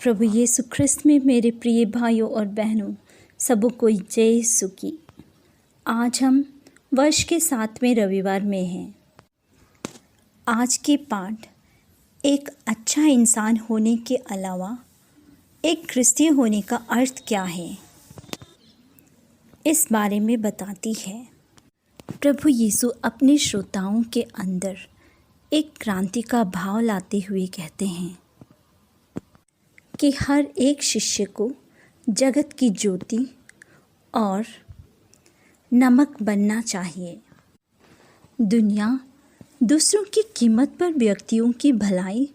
प्रभु यीशु ख्रिस्त में मेरे प्रिय भाइयों और बहनों, सबों को जय यीशु की। आज हम वर्ष के 7वें रविवार में हैं। आज के पाठ एक अच्छा इंसान होने के अलावा एक क्रिस्तीय होने का अर्थ क्या है, इस बारे में बताती है। प्रभु यीशु अपने श्रोताओं के अंदर एक क्रांति का भाव लाते हुए कहते हैं कि हर एक शिष्य को जगत की ज्योति और नमक बनना चाहिए। दुनिया दूसरों की कीमत पर व्यक्तियों की भलाई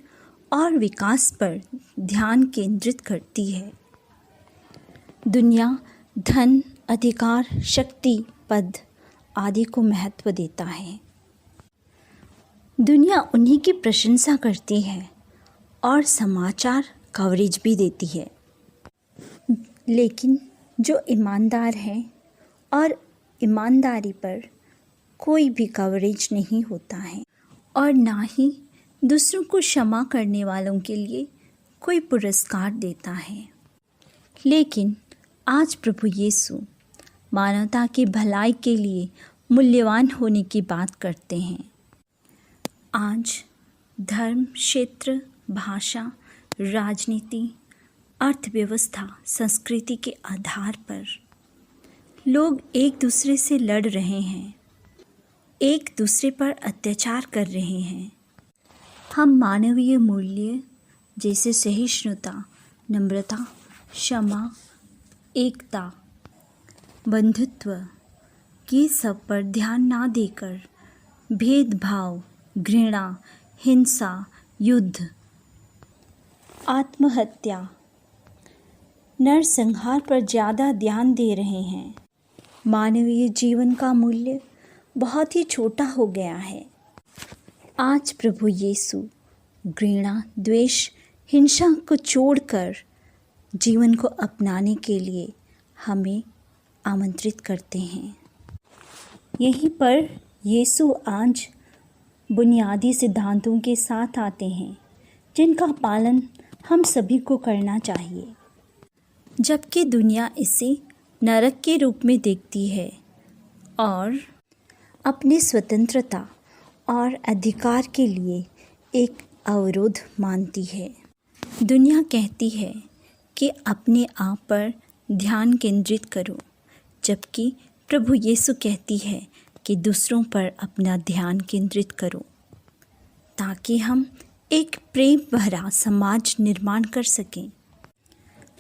और विकास पर ध्यान केंद्रित करती है। दुनिया धन, अधिकार, शक्ति, पद आदि को महत्व देता है। दुनिया उन्हीं की प्रशंसा करती है और समाचार कवरेज भी देती है। लेकिन जो ईमानदार हैं और ईमानदारी पर कोई भी कवरेज नहीं होता है और ना ही दूसरों को क्षमा करने वालों के लिए कोई पुरस्कार देता है। लेकिन आज प्रभु यीशु मानवता की भलाई के लिए मूल्यवान होने की बात करते हैं। आज धर्म, क्षेत्र, भाषा, राजनीति, अर्थव्यवस्था, संस्कृति के आधार पर लोग एक दूसरे से लड़ रहे हैं, एक दूसरे पर अत्याचार कर रहे हैं। हम मानवीय मूल्य जैसे सहिष्णुता, नम्रता, क्षमा, एकता, बंधुत्व, ये सब पर ध्यान ना देकर भेदभाव, घृणा, हिंसा, युद्ध, आत्महत्या, नरसंहार पर ज़्यादा ध्यान दे रहे हैं। मानवीय जीवन का मूल्य बहुत ही छोटा हो गया है। आज प्रभु यीशु घृणा, द्वेष, हिंसा को छोड़कर जीवन को अपनाने के लिए हमें आमंत्रित करते हैं। यहीं पर यीशु आज बुनियादी सिद्धांतों के साथ आते हैं, जिनका पालन हम सभी को करना चाहिए। जबकि दुनिया इसे नरक के रूप में देखती है और अपनी स्वतंत्रता और अधिकार के लिए एक अवरोध मानती है। दुनिया कहती है कि अपने आप पर ध्यान केंद्रित करो, जबकि प्रभु यीशु कहती है कि दूसरों पर अपना ध्यान केंद्रित करो, ताकि हम एक प्रेम भरा समाज निर्माण कर सकें।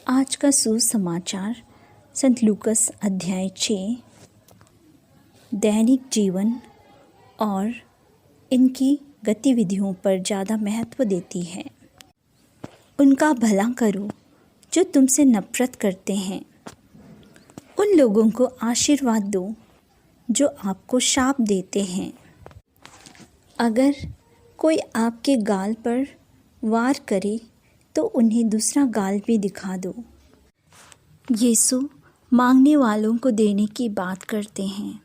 आज का सुसमाचार संत लूकस अध्याय 6 दैनिक जीवन और इनकी गतिविधियों पर ज़्यादा महत्व देती है। उनका भला करो जो तुमसे नफरत करते हैं, उन लोगों को आशीर्वाद दो जो आपको शाप देते हैं। अगर कोई आपके गाल पर वार करे तो उन्हें दूसरा गाल भी दिखा दो। यीशु मांगने वालों को देने की बात करते हैं।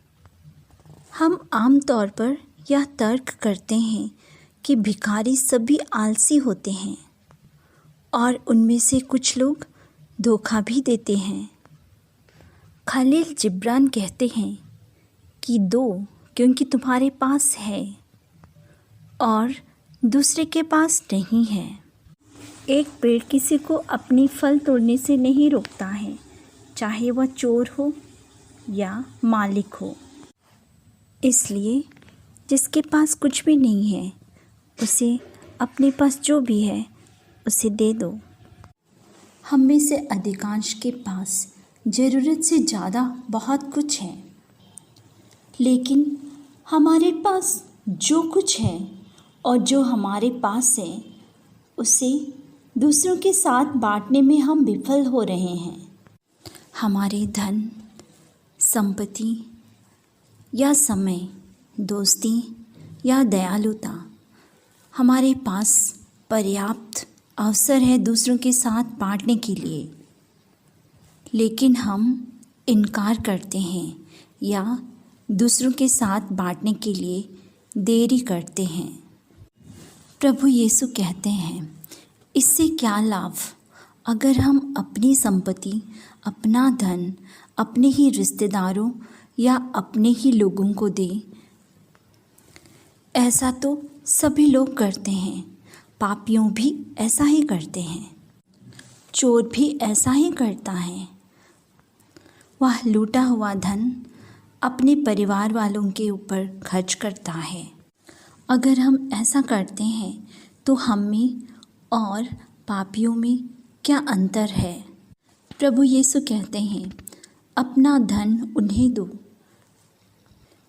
हम आम तौर पर यह तर्क करते हैं कि भिखारी सभी आलसी होते हैं और उनमें से कुछ लोग धोखा भी देते हैं। खलील जिब्रान कहते हैं कि दो, क्योंकि तुम्हारे पास है और दूसरे के पास नहीं है। एक पेड़ किसी को अपनी फल तोड़ने से नहीं रोकता है, चाहे वह चोर हो या मालिक हो। इसलिए जिसके पास कुछ भी नहीं है, उसे अपने पास जो भी है उसे दे दो। हम में से अधिकांश के पास ज़रूरत से ज़्यादा बहुत कुछ है, लेकिन हमारे पास जो कुछ है और जो हमारे पास है उसे दूसरों के साथ बांटने में हम विफल हो रहे हैं। हमारे धन, संपत्ति या समय, दोस्ती या दयालुता, हमारे पास पर्याप्त अवसर है दूसरों के साथ बांटने के लिए, लेकिन हम इनकार करते हैं या दूसरों के साथ बांटने के लिए देरी करते हैं। प्रभु यीशु कहते हैं, इससे क्या लाभ अगर हम अपनी संपत्ति, अपना धन अपने ही रिश्तेदारों या अपने ही लोगों को दें, ऐसा तो सभी लोग करते हैं। पापियों भी ऐसा ही करते हैं, चोर भी ऐसा ही करता है। वह लूटा हुआ धन अपने परिवार वालों के ऊपर खर्च करता है। अगर हम ऐसा करते हैं तो हम में और पापियों में क्या अंतर है? प्रभु यीशु कहते हैं, अपना धन उन्हें दो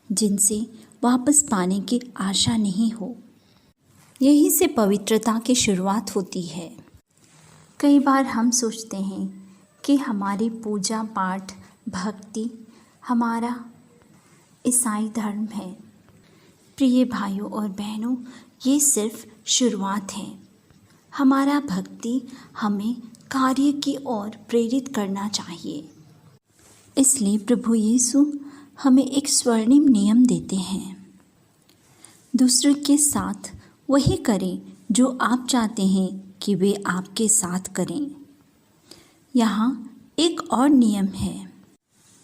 जिनसे वापस पाने की आशा नहीं हो। यहीं से पवित्रता की शुरुआत होती है। कई बार हम सोचते हैं कि हमारी पूजा पाठ, भक्ति हमारा ईसाई धर्म है। प्रिय भाइयों और बहनों, ये सिर्फ शुरुआत है। हमारा भक्ति हमें कार्य की ओर प्रेरित करना चाहिए। इसलिए प्रभु यीशु हमें एक स्वर्णिम नियम देते हैं, दूसरों के साथ वही करें जो आप चाहते हैं कि वे आपके साथ करें। यहाँ एक और नियम है,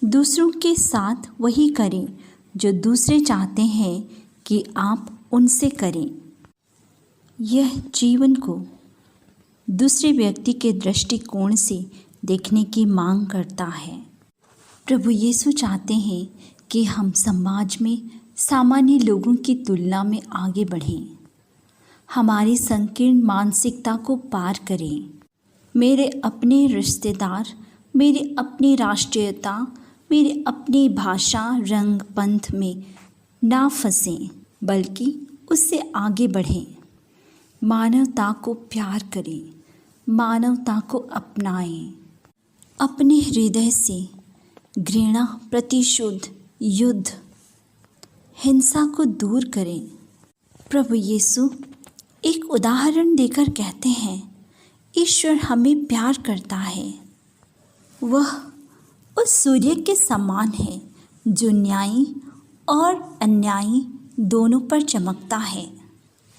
दूसरों के साथ वही करें जो दूसरे चाहते हैं कि आप उनसे करें। यह जीवन को दूसरे व्यक्ति के दृष्टिकोण से देखने की मांग करता है। प्रभु यीशु चाहते हैं कि हम समाज में सामान्य लोगों की तुलना में आगे बढ़ें, हमारी संकीर्ण मानसिकता को पार करें। मेरे अपने रिश्तेदार, मेरी अपनी राष्ट्रीयता, मेरी अपनी भाषा, रंग, पंथ में ना फंसें, बल्कि उससे आगे बढ़ें। मानवता को प्यार करें, मानवता को अपनाएं। अपने हृदय से घृणा, प्रतिशोध, युद्ध, हिंसा को दूर करें। प्रभु यीशु एक उदाहरण देकर कहते हैं, ईश्वर हमें प्यार करता है। वह उस सूर्य के समान है जो न्यायी और अन्यायी दोनों पर चमकता है।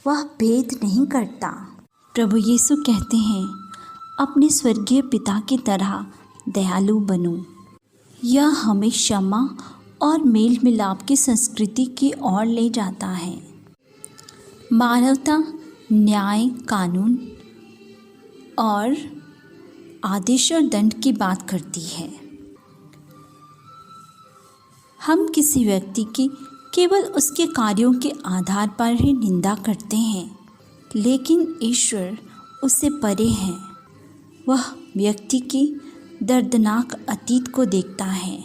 वह भेद नहीं करता। प्रभु यीशु कहते हैं, अपने स्वर्गीय पिता की तरह दयालु बनो। यह हमें क्षमा और मेल मिलाप की संस्कृति की ओर ले जाता है। मानवता न्याय, कानून और आदेश और दंड की बात करती है। हम किसी व्यक्ति की केवल उसके कार्यों के आधार पर ही निंदा करते हैं, लेकिन ईश्वर उससे परे है। वह व्यक्ति की दर्दनाक अतीत को देखता है,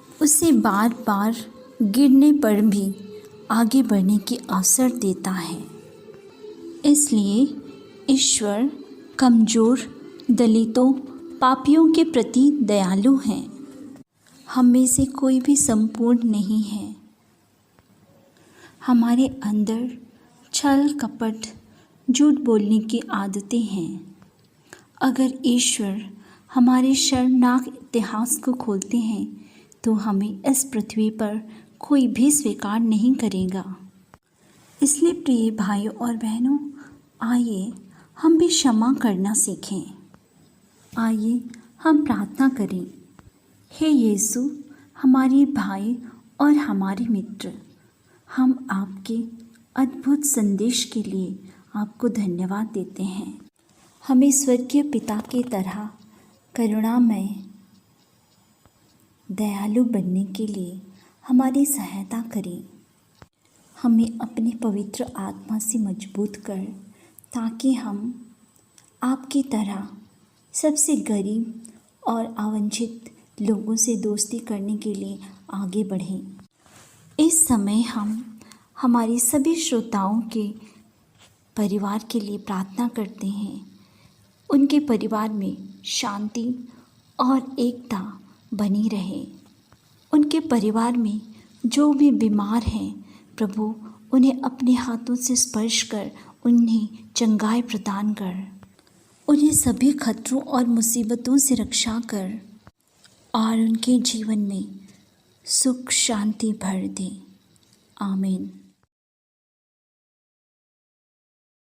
उसे बार बार गिरने पर भी आगे बढ़ने की अवसर देता है। इसलिए ईश्वर कमज़ोर, दलितों, पापियों के प्रति दयालु हैं। हम में से कोई भी संपूर्ण नहीं है। हमारे अंदर छल, कपट, झूठ बोलने की आदतें हैं। अगर ईश्वर हमारे शर्मनाक इतिहास को खोलते हैं तो हमें इस पृथ्वी पर कोई भी स्वीकार नहीं करेगा। इसलिए प्रिय भाइयों और बहनों, आइए हम भी क्षमा करना सीखें। आइए हम प्रार्थना करें, हे यीशु हमारे भाई और हमारे मित्र, हम आपके अद्भुत संदेश के लिए आपको धन्यवाद देते हैं। हमें स्वर्गीय पिता की तरह करुणामय, दयालु बनने के लिए हमारी सहायता करें। हमें अपनी पवित्र आत्मा से मजबूत कर, ताकि हम आपकी तरह सबसे गरीब और अवंचित लोगों से दोस्ती करने के लिए आगे बढ़ें। इस समय हम हमारी सभी श्रोताओं के परिवार के लिए प्रार्थना करते हैं। उनके परिवार में शांति और एकता बनी रहे। उनके परिवार में जो भी बीमार हैं, प्रभु उन्हें अपने हाथों से स्पर्श कर उन्हें चंगाई प्रदान कर, उन्हें सभी खतरों और मुसीबतों से रक्षा कर और उनके जीवन में सुख शांति भर दे। आमीन।